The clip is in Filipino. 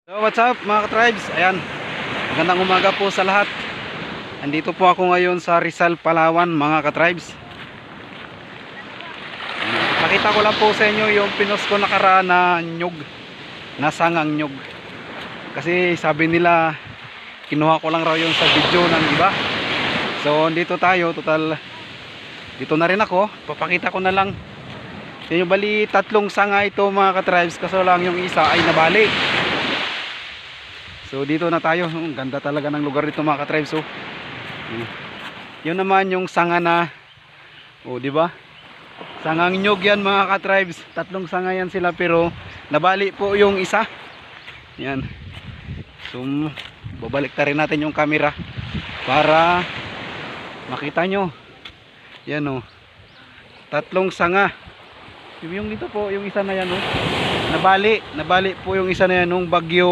So what's up mga ka-tribes, ayan, magandang umaga po sa lahat. Andito po ako ngayon sa Rizal, Palawan mga ka-tribes. Pakita ko lang po sa inyo yung pinost ko nakaraan na nyug, na sangang nyug. Kasi sabi nila kinuha ko lang raw yun sa video ng iba. So dito tayo, total dito na rin ako. Papakita ko na lang sa inyo, bali tatlong sanga ito mga ka-tribes, kaso lang yung isa ay nabali. So dito na tayo. Ganda talaga ng lugar dito mga ka-tribes. So yun naman yung sanga na, di ba? Sangang nyug yan mga ka-tribes. Tatlong sanga yan sila pero nabali po yung isa. Yan. So babalik ta rin natin yung camera para makita nyo. Yan tatlong sanga. Yung dito po, yung isa na yan nabali po yung isa na yan nung bagyo